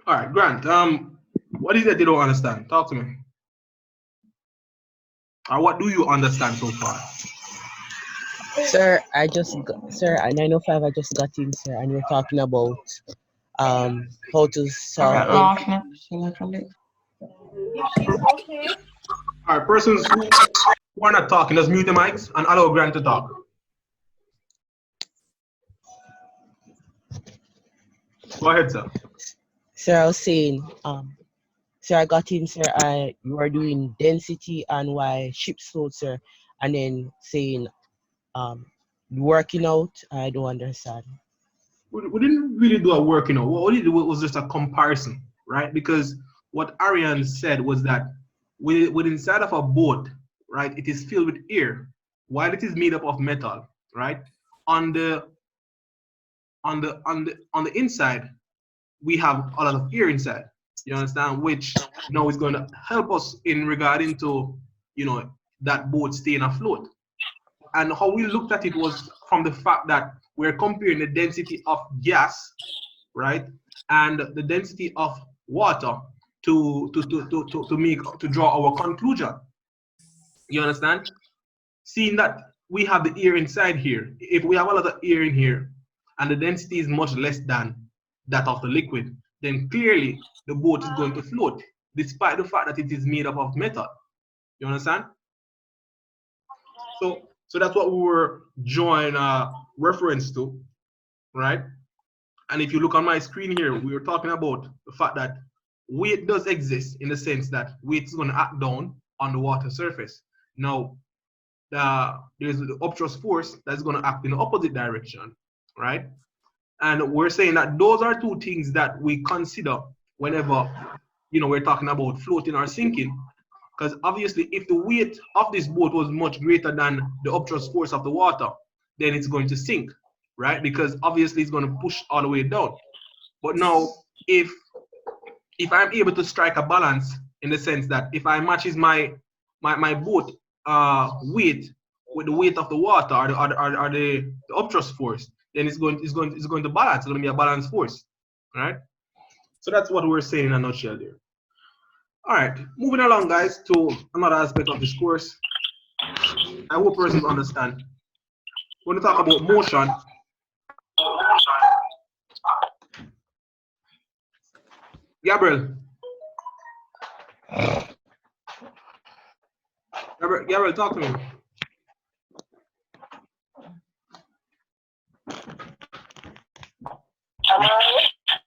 All right, Grant. What is it you don't understand? Talk to me. Or what do you understand so far? Sir, sir, at 9:05 I just got in, sir, and we're talking about how to solve density. All right, persons who are not talking, just mute the mics and allow Grant to talk. Go ahead, sir. Sir, I was saying, sir, I got in, sir, you are doing density and why ships float, sir, and then saying working out, I don't understand. We didn't really do a work, What we did was just a comparison, right? Because what Ariane said was that with inside of a boat, right, it is filled with air, while it is made up of metal, right? On the inside, we have a lot of air inside. You understand? Which now is going to help us in regarding to that boat staying afloat. And how we looked at it was from the fact that we're comparing the density of gas, right, and the density of water to draw our conclusion. You understand? Seeing that we have the air inside here, if we have a lot of air in here, and the density is much less than that of the liquid, then clearly the boat is going to float, despite the fact that it is made up of metal. You understand? So that's what we were drawing reference to, right? And if you look on my screen here, we were talking about the fact that weight does exist in the sense that weight is going to act down on the water surface. Now, there's the upthrust force that's going to act in the opposite direction, right? And we're saying that those are two things that we consider whenever we're talking about floating or sinking. Because obviously, if the weight of this boat was much greater than the upthrust force of the water, then it's going to sink, right? Because obviously it's going to push all the way down. But now, if I'm able to strike a balance in the sense that if I matches my boat weight with the weight of the water or the upthrust force, then it's going to balance. It's going to be a balanced force, right? So that's what we're saying in a nutshell there. All right, moving along, guys, to another aspect of this course. I hope persons understand. We're going to talk about motion. Gabriel, talk to me.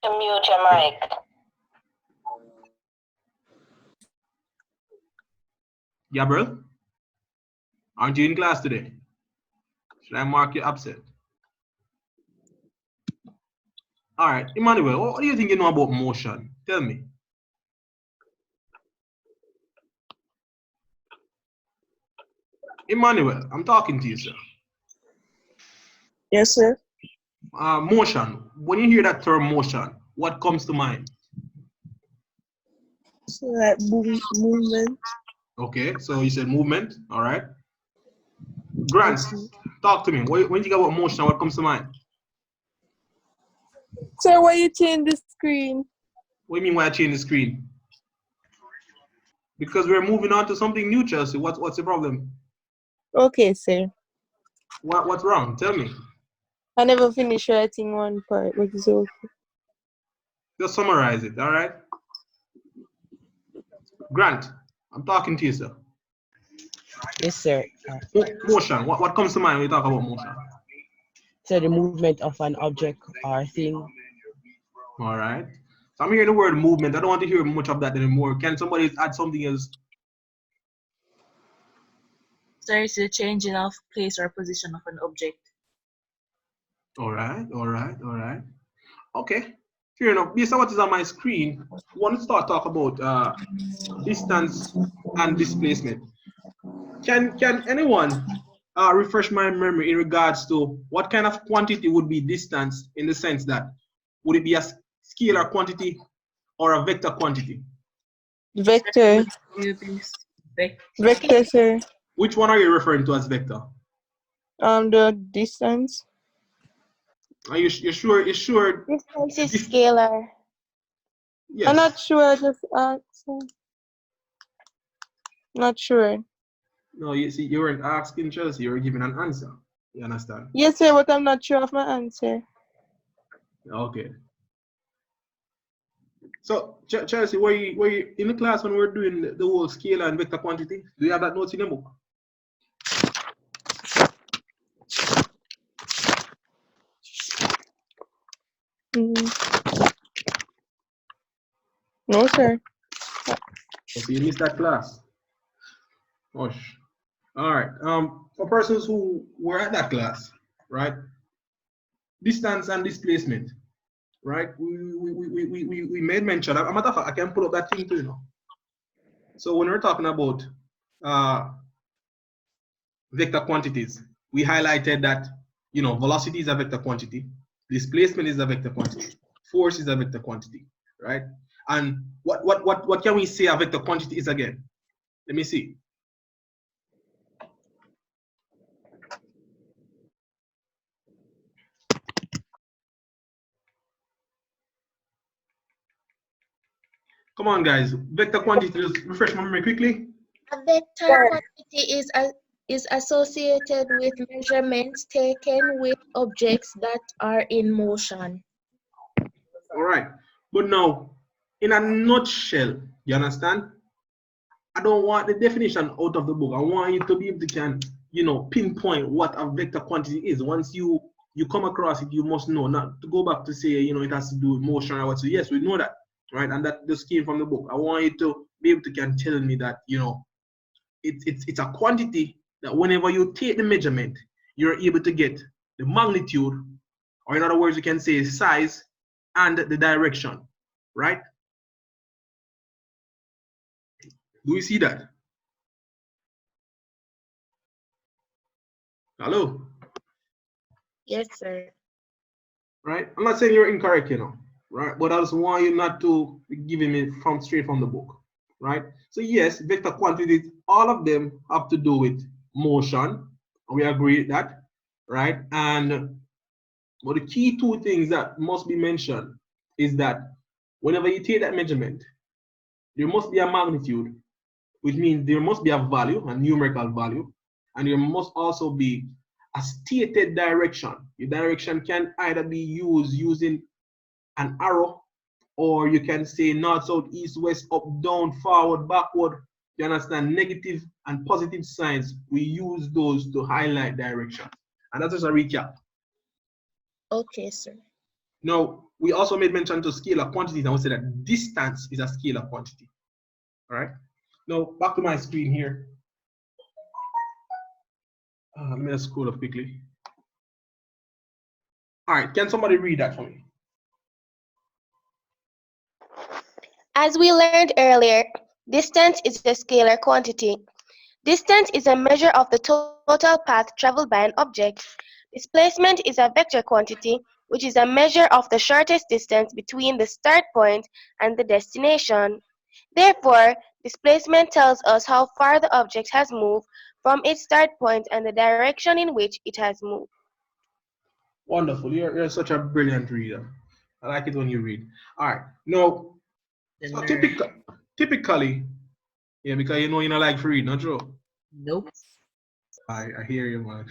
To mute your mic. Gabriel, aren't you in class today? Should I mark you absent? All right, Emmanuel, what do you think you know about motion? Tell me. Emmanuel, I'm talking to you, sir. Yes, sir. Motion. When you hear that term motion, what comes to mind? So like movement. Okay, so you said movement. All right. Grant, talk to me. When you think about motion, what comes to mind? Sir, why you change the screen? What do you mean why I change the screen? Because we're moving on to something new, Chelsea. What's the problem? Okay, sir. What's wrong? Tell me. I never finished writing one part, but it's okay. Just summarize it, all right? Grant, I'm talking to you, sir. Yes, sir. Motion. What comes to mind when you talk about motion? So the movement of an object or thing. All right. So I'm hearing the word movement. I don't want to hear much of that anymore. Can somebody add something else? Sir, it's the changing of place or position of an object. All right. Okay. Fair enough. Based on what is on my screen, I want to start talk about distance and displacement. Can anyone refresh my memory in regards to what kind of quantity would be distance, in the sense that would it be a scalar quantity or a vector quantity? Vector. Vector, sir. Which one are you referring to as vector? The distance. Are you sure? You sure? Distance is This, scalar. I'm yes. not sure. Just not sure. No, you see, you weren't asking Chelsea. You were giving an answer. You understand? Yes, sir, but I'm not sure of my answer. Okay. So, Chelsea, were you in the class when we were doing the whole scalar and vector quantity? Do you have that notes in your book? Mm. No, sir. Oh, so you missed that class. Gosh. All right. For persons who were at that class, right? Distance and displacement, right? We made mention. As a matter of fact, I can pull up that thing too, you know. So when we're talking about uh, vector quantities, we highlighted that, you know, velocity is a vector quantity, displacement is a vector quantity, force is a vector quantity, right? And what can we say a vector quantity is again? Let me see. Come on, guys. Vector quantity, just refresh my memory quickly. A vector quantity is associated with measurements taken with objects that are in motion. All right. But now, in a nutshell, you understand? I don't want the definition out of the book. I want you to be able to can, you know, pinpoint what a vector quantity is. Once you come across it, you must know. Not to go back to say, you know, it has to do with motion or what. So yes, we know that, right? And that just came from the book. I want you to be able to can tell me that, you know, it's a quantity that whenever you take the measurement, you're able to get the magnitude, or in other words, you can say size and the direction, right? Do you see that? Hello? Yes, sir. Right? I'm not saying you're incorrect, you know, right? But I just want you not to be giving me from straight from the book, right? So yes, vector quantities, all of them have to do with motion. We agree with that, right? And but the key two things that must be mentioned is that whenever you take that measurement, there must be a magnitude, which means there must be a value, a numerical value, and there must also be a stated direction. Your direction can either be used using an arrow, or you can say north, south, east, west, up, down, forward, backward. You understand? Negative and positive signs, we use those to highlight direction. And that's just a recap. Okay, sir. Now, we also made mention to scalar quantities, and we said that distance is a scalar quantity. All right. Now, back to my screen here. Let me just scroll up quickly. All right, can somebody read that for me? As we learned earlier, distance is a scalar quantity. Distance is a measure of the total path traveled by an object. Displacement is a vector quantity, which is a measure of the shortest distance between the start point and the destination. Therefore, displacement tells us how far the object has moved from its start point and the direction in which it has moved. Wonderful. You're such a brilliant reader. I like it when you read. All right. Now, so typically, yeah, because you know you don't like to read, not true? Nope. I hear you, man.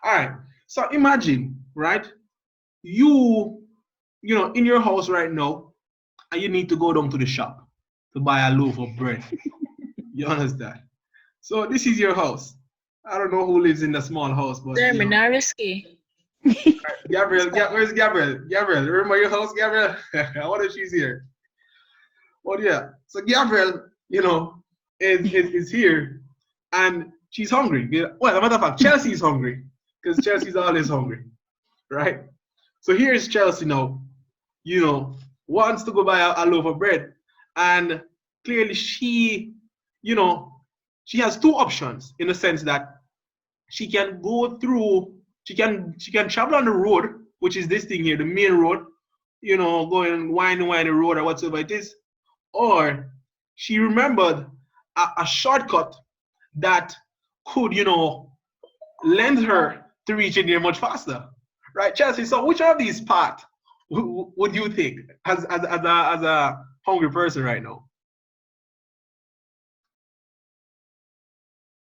All right. So imagine, right? You know, in your house right now, and you need to go down to the shop to buy a loaf of bread. You understand? So this is your house. I don't know who lives in the small house, but Sir, you know. risky. Gabriel, where's Gabriel? Gabriel, remember your house, Gabriel? I wonder if she's here. Oh yeah. So Gabriel, you know, is here, and she's hungry. Yeah. Well, as a matter of fact, Chelsea is hungry because Chelsea's always hungry, right? So here's Chelsea now, you know, wants to go buy a loaf of bread, and clearly she, you know, she has two options in the sense that she can go through, she can travel on the road, which is this thing here, the main road, you know, going windy road or whatsoever it is, or she remembered a shortcut that could, you know, lend her to reach it there much faster, Right, Chelsea. So which of these part would you think as a hungry person right now?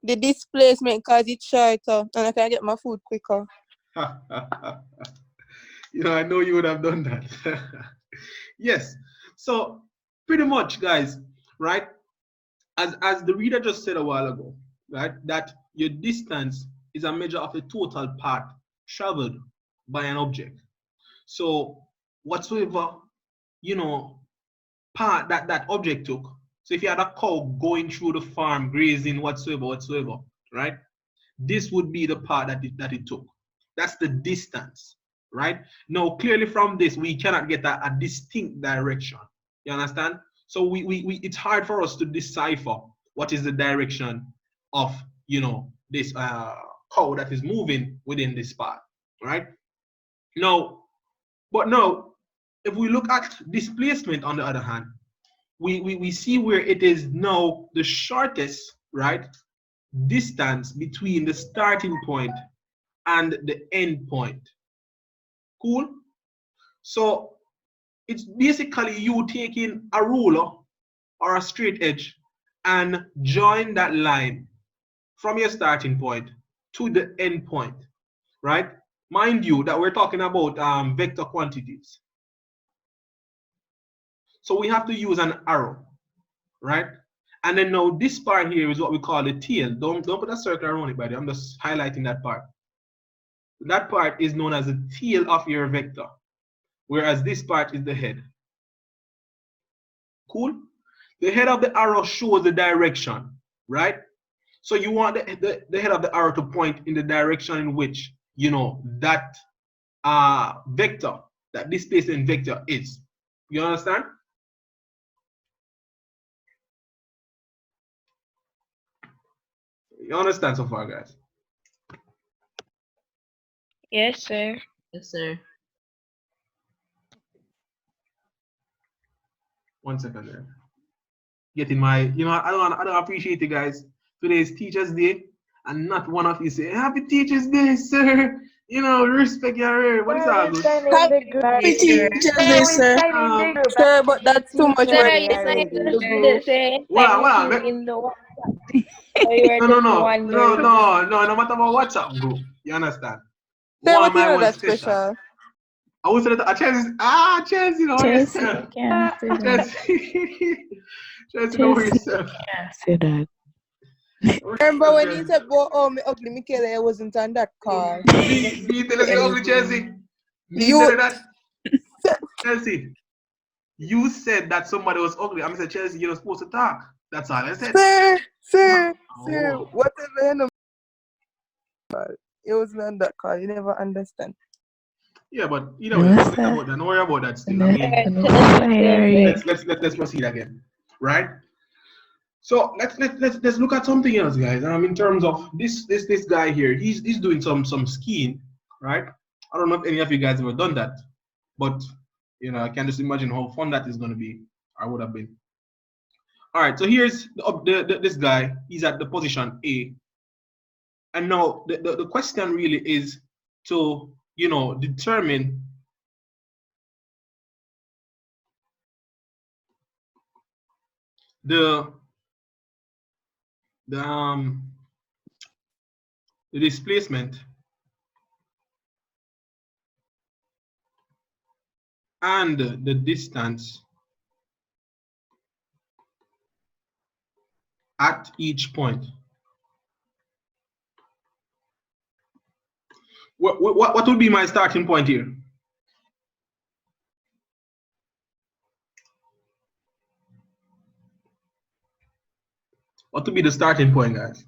The displacement cause it's shorter and I can get my food quicker. You know, I know you would have done that. Yes. So pretty much, guys, right? As the reader just said a while ago, right? That your distance is a measure of the total path traveled by an object. So whatsoever, you know, path that object took. So if you had a cow going through the farm, grazing, whatsoever, right? This would be the path that it took. That's the distance, right? Now, clearly from this, we cannot get a distinct direction. You understand? So it's hard for us to decipher what is the direction of, you know, this cow that is moving within this path, right? Now, but now, if we look at displacement on the other hand, we see where it is now the shortest, right, distance between the starting point and the end point. Cool? So it's basically you taking a ruler or a straight edge and join that line from your starting point to the end point, right? Mind you that we're talking about vector quantities. So we have to use an arrow, right? And then now this part here is what we call the tail. Don't put a circle around it, by the way. I'm just highlighting that part. That part is known as the tail of your vector, whereas this part is the head. Cool? The head of the arrow shows the direction, right? So you want the head of the arrow to point in the direction in which, you know, that vector, that displacement vector is. You understand? You understand so far, guys? Yes, sir. Yes, sir. One second there. Getting my, you know, I don't appreciate you guys. Today is Teachers Day, and not one of you say Happy Teachers Day, sir. You know, respect your. What is that? Happy Teachers Day, sir. Um, Sir, but that's too much Sir, work you signed already. the same well, time well, in the WhatsApp. So you were no, no, just no, no, wondering. no, no, no matter what WhatsApp group. You understand? Sir, One but you my know one that's special. special. I would say that a Chelsea, you know Chelsea, yourself. you can't say that. Chelsea, Chelsea, know Chelsea, you yourself. can't say that. Remember when you said, oh, me ugly Michaela, I wasn't on that call. Me tell us you ugly Chelsea. Me tell You, you that Chelsea. You said that somebody was ugly. I said Chelsea, you're not supposed to talk. That's all I said. sir, Oh. whatever you know. It wasn't on that call. You never understand. Yeah, but either way, No, forget sir. about that. Don't worry about that still. I No, mean, no, sorry. let's proceed again. Right? So let's look at something else, guys. In terms of this guy here, he's doing some skiing, right? I don't know if any of you guys ever done that, but you know, I can just imagine how fun that is going to be. I would have been. All right, so here's this guy. He's at the position A, and now the question really is to, you know, determine the displacement and the distance at each point. What would be my starting point here? What would be the starting point, guys?